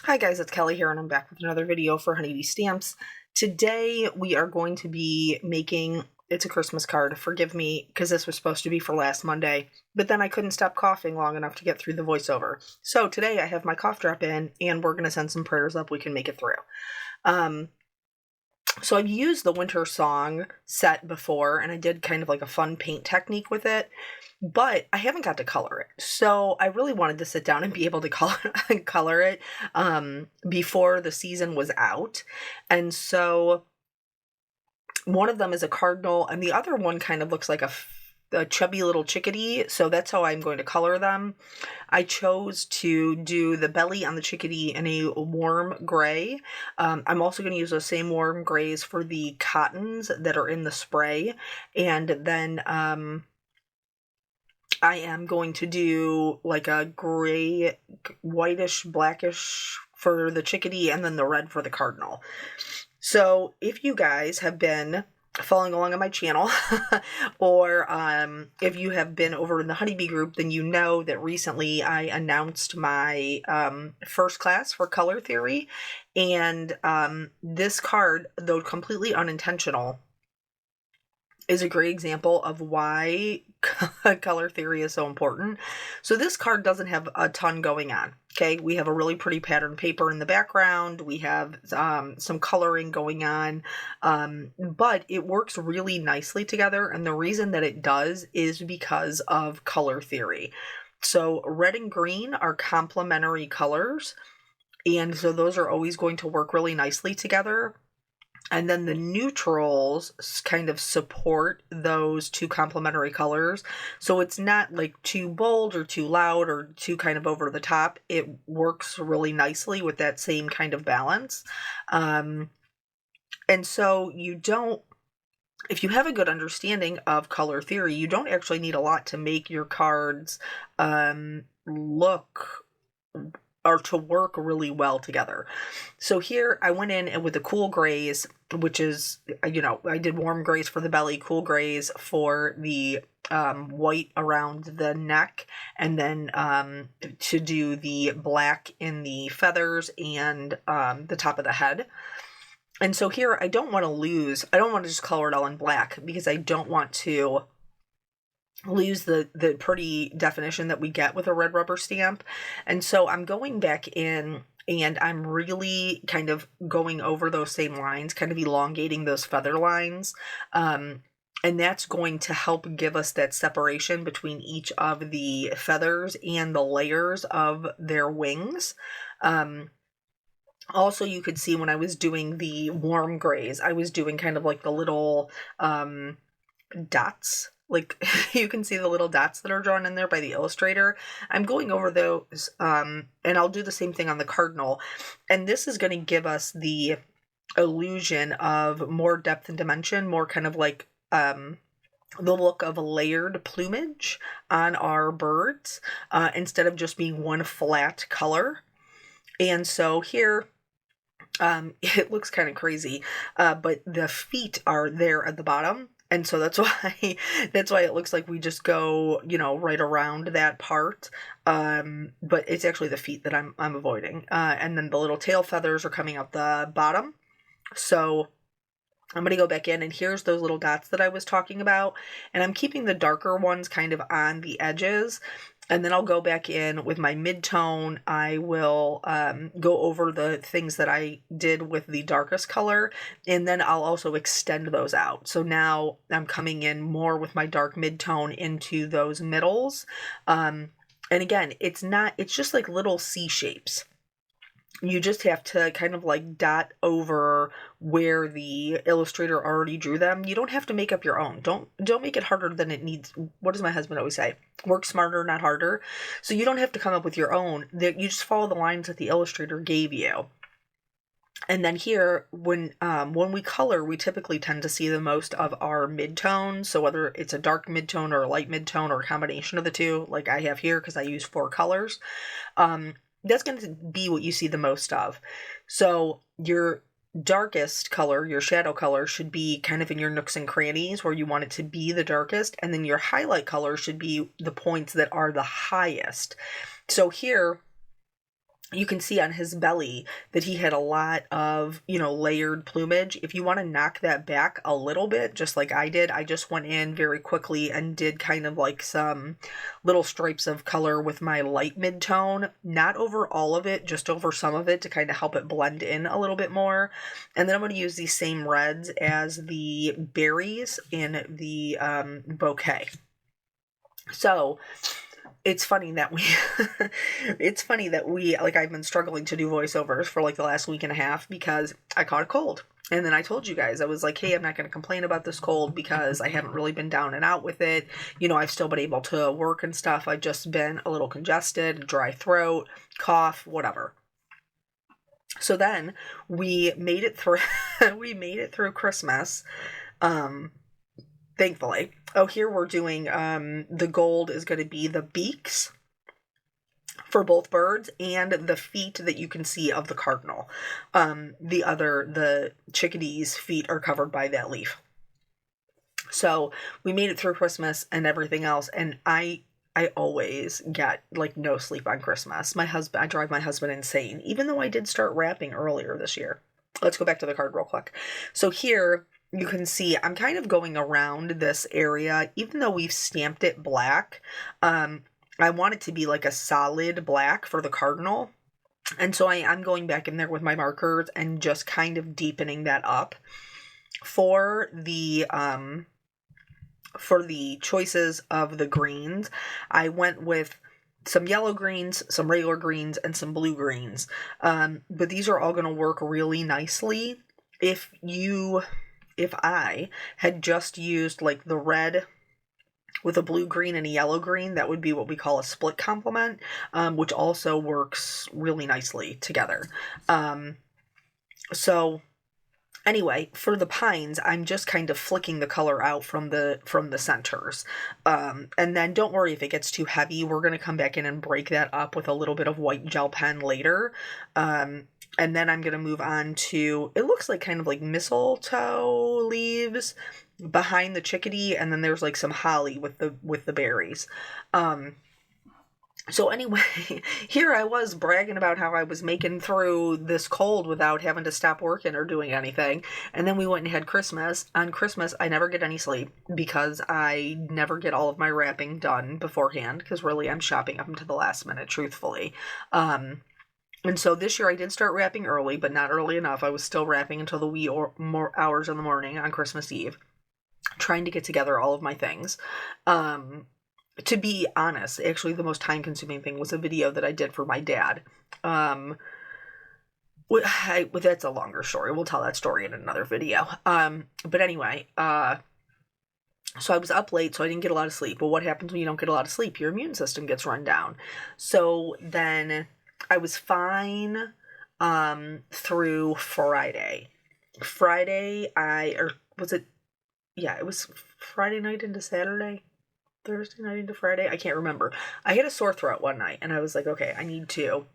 Hi guys, it's Kelly here and I'm back with another video for Honeybee Stamps. Today we are going to be making, it's a Christmas card, forgive me because this was supposed to be for last Monday, but then I couldn't stop coughing long enough to get through the voiceover. So today I have my cough drop in and we're going to send some prayers up we can make it through. So I've used the Winter Song set before and I did kind of like a fun paint technique with it, but I haven't got to color it. So I really wanted to sit down and be able to color it before the season was out. And so one of them is a cardinal and the other one kind of looks like a chubby little chickadee, so that's how I'm going to color them. I chose to do the belly on the chickadee in a warm gray. I'm also going to use those same warm grays for the cottons that are in the spray, and then I am going to do like a gray, whitish, blackish for the chickadee, and then the red for the cardinal. So if you guys have been following along on my channel or if you have been over in the Honeybee group, then you know that recently I announced my first class for color theory, and this card, though completely unintentional, is a great example of why color theory is so important. So this card doesn't have a ton going on. Okay, we have a really pretty pattern paper in the background. We have some coloring going on, but it works really nicely together. And the reason that it does is because of color theory. So red and green are complementary colors. And so those are always going to work really nicely together. And then the neutrals kind of support those two complementary colors. So it's not like too bold or too loud or too kind of over the top. It works really nicely with that same kind of balance. And so if you have a good understanding of color theory, you don't actually need a lot to make your cards look or to work really well together. So here I went in and with the cool grays, which is, I did warm grays for the belly, cool grays for the white around the neck, and then to do the black in the feathers and the top of the head. And so here I don't want to just color it all in black because I don't want to lose the pretty definition that we get with a red rubber stamp. And so I'm going back in and I'm really kind of going over those same lines, kind of elongating those feather lines. And that's going to help give us that separation between each of the feathers and the layers of their wings. Also, you could see when I was doing the warm grays, I was doing kind of like the little dots. Like you can see the little dots that are drawn in there by the illustrator. I'm going over those, and I'll do the same thing on the cardinal. And this is going to give us the illusion of more depth and dimension, more kind of like the look of a layered plumage on our birds, instead of just being one flat color. And so here, it looks kind of crazy, but the feet are there at the bottom. And so that's why it looks like we just go, right around that part. But it's actually the feet that I'm avoiding. And then the little tail feathers are coming out the bottom. So I'm going to go back in and here's those little dots that I was talking about. And I'm keeping the darker ones kind of on the edges. And then I'll go back in with my mid-tone. I will go over the things that I did with the darkest color, and then I'll also extend those out. So now I'm coming in more with my dark mid-tone into those middles. And again, it's just like little C shapes. You just have to kind of like dot over where the illustrator already drew them. You don't have to make up your own. Don't make it harder than it needs. What does my husband always say? Work smarter, not harder. So you don't have to come up with your own. You just follow the lines that the illustrator gave you. And then here, when we color, we typically tend to see the most of our midtones. So whether it's a dark midtone or a light midtone or a combination of the two, like I have here because I use 4 colors, that's going to be what you see the most of. So your darkest color, your shadow color, should be kind of in your nooks and crannies where you want it to be the darkest. And then your highlight color should be the points that are the highest. So here you can see on his belly that he had a lot of, layered plumage. If you want to knock that back a little bit, just like I did, I just went in very quickly and did kind of like some little stripes of color with my light mid-tone, not over all of it, just over some of it to kind of help it blend in a little bit more. And then I'm going to use these same reds as the berries in the bouquet. So it's funny that we like, I've been struggling to do voiceovers for like the last week and a half because I caught a cold. And then I told you guys, I was like, hey, I'm not going to complain about this cold because I haven't really been down and out with it. I've still been able to work and stuff. I've just been a little congested, dry throat, cough, whatever. So then we made it through, Christmas. Thankfully. Oh, here we're doing, the gold is going to be the beaks for both birds and the feet that you can see of the cardinal. The chickadee's feet are covered by that leaf. So we made it through Christmas and everything else. And I always get like no sleep on Christmas. I drive my husband insane, even though I did start wrapping earlier this year. Let's go back to the card real quick. So here, you can see I'm kind of going around this area, even though we've stamped it black. I want it to be like a solid black for the cardinal. And so I'm going back in there with my markers and just kind of deepening that up. For the choices of the greens, I went with some yellow greens, some regular greens, and some blue greens. But these are all going to work really nicely. If I had just used like the red with a blue green and a yellow green, that would be what we call a split complement, which also works really nicely together. So anyway, for the pines, I'm just kind of flicking the color out from the centers. And then don't worry if it gets too heavy. We're going to come back in and break that up with a little bit of white gel pen later. And then I'm going to move on to, it looks like kind of like mistletoe leaves behind the chickadee. And then there's like some holly with the berries. So anyway, here I was bragging about how I was making through this cold without having to stop working or doing anything. And then we went and had Christmas. On Christmas, I never get any sleep because I never get all of my wrapping done beforehand, because really I'm shopping up until the last minute, truthfully. And so this year I did start wrapping early, but not early enough. I was still wrapping until the wee more hours in the morning on Christmas Eve, trying to get together all of my things. To be honest, actually the most time-consuming thing was a video that I did for my dad. That's a longer story. We'll tell that story in another video. But anyway, so I was up late, so I didn't get a lot of sleep. Well, what happens when you don't get a lot of sleep? Your immune system gets run down. So then I was fine through Friday. It was Friday night into Saturday? Thursday night into Friday? I can't remember. I had a sore throat one night, and I was like, okay, I need to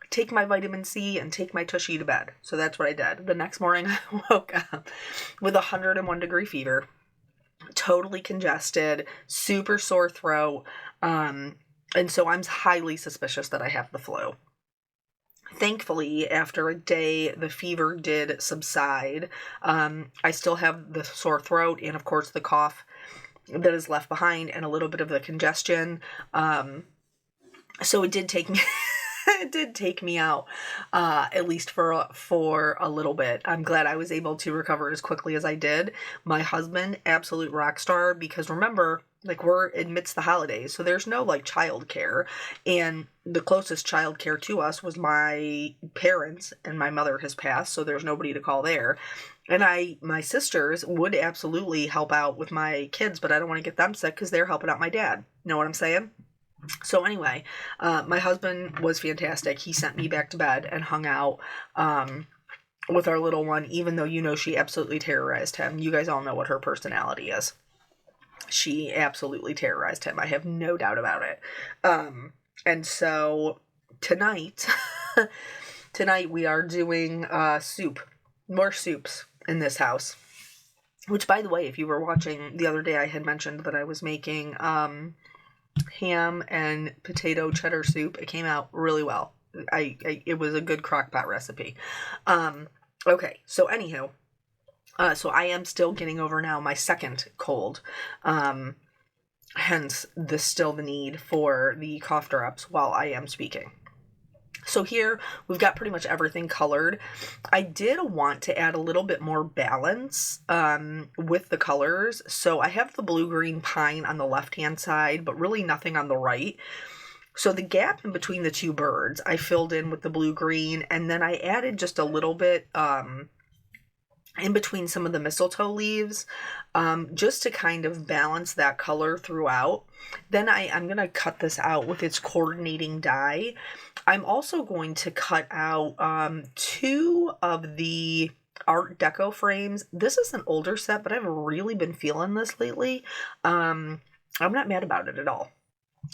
take my vitamin C and take my tushy to bed. So that's what I did. The next morning, I woke up with 101-degree fever, totally congested, super sore throat, and so I'm highly suspicious that I have the flu. Thankfully, after a day, the fever did subside. I still have the sore throat and, of course, the cough that is left behind and a little bit of the congestion. So it did take me out, at least for a little bit. I'm glad I was able to recover as quickly as I did. My husband, absolute rock star, because remember, like, we're amidst the holidays, so there's no like childcare, and the closest childcare to us was my parents, and my mother has passed, so there's nobody to call there. And my sisters would absolutely help out with my kids, but I don't want to get them sick because they're helping out my dad. Know what I'm saying? So anyway, my husband was fantastic. He sent me back to bed and hung out with our little one, even though she absolutely terrorized him. You guys all know what her personality is. She absolutely terrorized him. I have no doubt about it. And so tonight we are doing soup. More soups in this house. Which, by the way, if you were watching the other day, I had mentioned that I was making ham and potato cheddar soup. It came out really well. it was a good crock pot recipe. Okay, so anywho, so I am still getting over now my second cold. Hence still the need for the cough drops while I am speaking. So here we've got pretty much everything colored. I did want to add a little bit more balance with the colors. So I have the blue-green pine on the left-hand side, but really nothing on the right. So the gap in between the two birds, I filled in with the blue-green, and then I added just a little bit in between some of the mistletoe leaves, just to kind of balance that color throughout. Then I'm going to cut this out with its coordinating die. I'm also going to cut out 2 of the Art Deco frames. This is an older set, but I've really been feeling this lately. I'm not mad about it at all.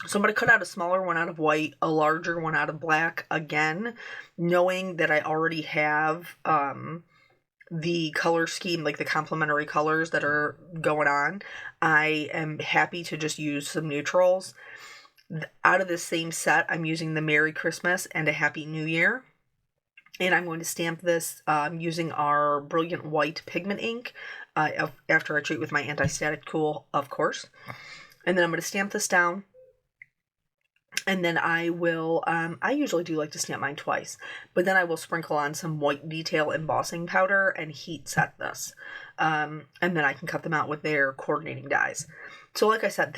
So I'm going to cut out a smaller one out of white, a larger one out of black, again, knowing that I already have the color scheme, like the complementary colors that are going on. I am happy to just use some neutrals. Out of this same set, I'm using the Merry Christmas and a Happy New Year. And I'm going to stamp this using our Brilliant White pigment ink after I treat with my anti-static tool, of course. And then I'm going to stamp this down. And then I will, I usually do like to stamp mine twice, but then I will sprinkle on some white detail embossing powder and heat set this. And then I can cut them out with their coordinating dies. So like I said,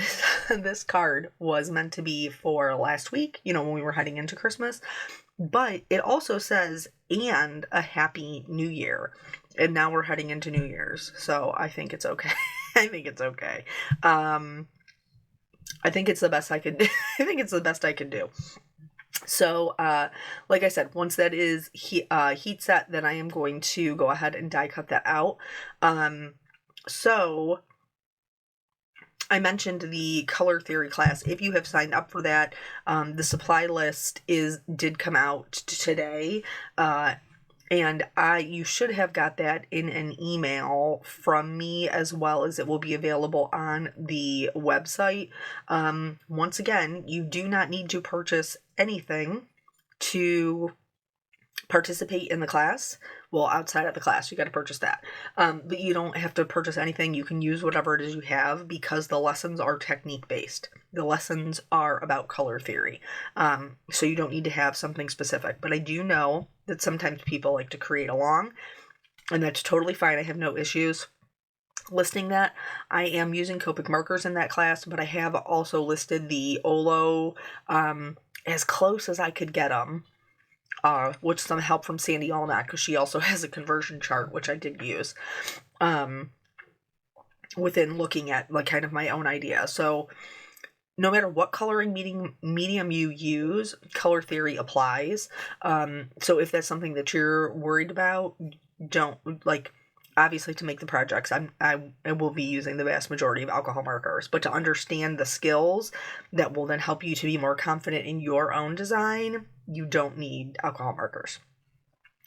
this card was meant to be for last week, when we were heading into Christmas, but it also says, and a Happy New Year. And now we're heading into New Year's. So I think it's okay. I think it's okay. I think it's the best I could do. I think it's the best I could do. So, like I said, once that is heat set, then I am going to go ahead and die cut that out. So I mentioned the color theory class. If you have signed up for that, the supply list did come out today. And you should have got that in an email from me, as well as it will be available on the website. Once again, you do not need to purchase anything to participate in the class. Well, outside of the class, you got to purchase that. But you don't have to purchase anything. You can use whatever it is you have, because the lessons are technique based. The lessons are about color theory. So you don't need to have something specific. But I do know that sometimes people like to create along, and that's totally fine. I have no issues listing that. I am using Copic markers in that class, but I have also listed the Olo as close as I could get them. With some help from Sandy Allnack, because she also has a conversion chart, which I did use within looking at like kind of my own idea. So no matter what coloring medium you use, color theory applies. So if that's something that you're worried about, don't obviously to make the projects, I will be using the vast majority of alcohol markers, but to understand the skills that will then help you to be more confident in your own design, you don't need alcohol markers.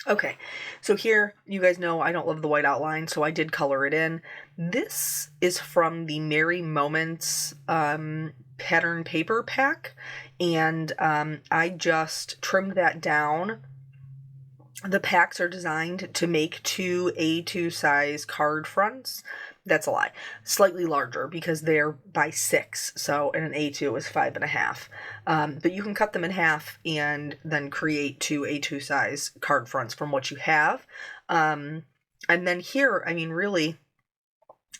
Okay, so here, you guys know I don't love the white outline, so I did color it in. This is from the Merry Moments pattern paper pack, and I just trimmed that down. The packs are designed to make 2 A2 size card fronts. That's a lie. Slightly larger, because they're by 6. So, and an A2 is 5.5. But you can cut them in half and then create 2 A2 size card fronts from what you have. And then here, really,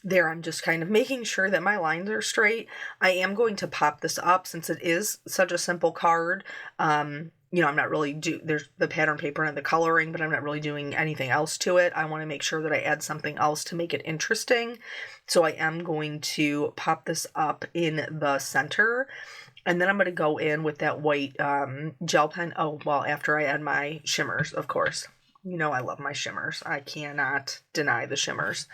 there I'm just kind of making sure that my lines are straight. I am going to pop this up since it is such a simple card. I'm not really there's the pattern paper and the coloring, but I'm not really doing anything else to it. I want to make sure that I add something else to make it interesting. So I am going to pop this up in the center, and then I'm going to go in with that white gel pen. Oh, well, after I add my shimmers, of course. I love my shimmers. I cannot deny the shimmers.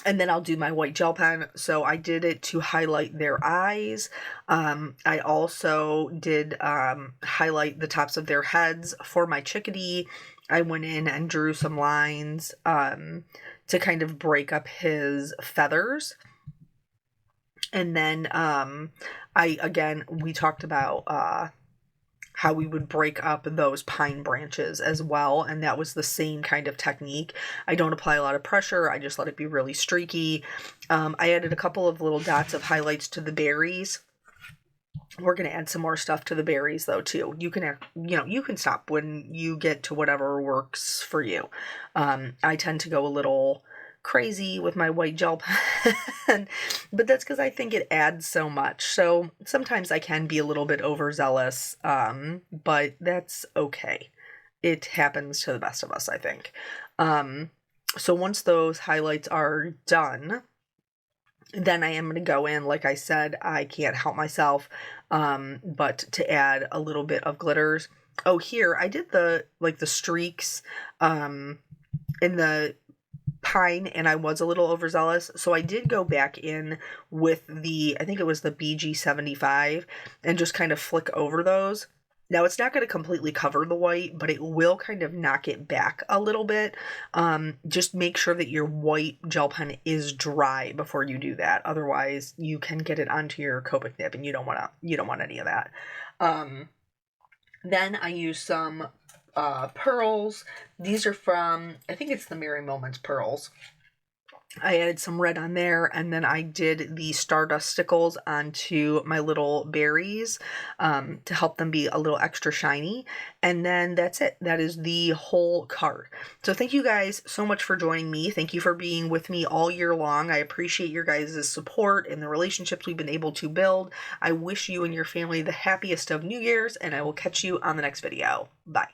And then I'll do my white gel pen. So I did it to highlight their eyes. I also did highlight the tops of their heads. For my chickadee, I went in and drew some lines to kind of break up his feathers. And then we talked about how we would break up those pine branches as well, and that was the same kind of technique. I don't apply a lot of pressure, I just let it be really streaky. I added a couple of little dots of highlights to the berries. We're going to add some more stuff to the berries though too. You can, you can stop when you get to whatever works for you. I tend to go a little crazy with my white gel pen, but that's because I think it adds so much. So sometimes I can be a little bit overzealous, but that's okay. It happens to the best of us, I think. So once those highlights are done, then I am going to go in, like I said, I can't help myself, but to add a little bit of glitters. Oh, here, I did the streaks, in the pine, and I was a little overzealous, so I did go back in with I think it was the BG75, and just kind of flick over those. Now it's not going to completely cover the white, but it will kind of knock it back a little bit. Just make sure that your white gel pen is dry before you do that. Otherwise, you can get it onto your Copic nib, and you don't want any of that. Then I use some pearls. These are from, I think it's the Merry Moments pearls. I added some red on there, and then I did the Stardust stickles onto my little berries, to help them be a little extra shiny. And then that's it. That is the whole card. So thank you guys so much for joining me. Thank you for being with me all year long. I appreciate your guys' support and the relationships we've been able to build. I wish you and your family the happiest of New Year's, and I will catch you on the next video. Bye.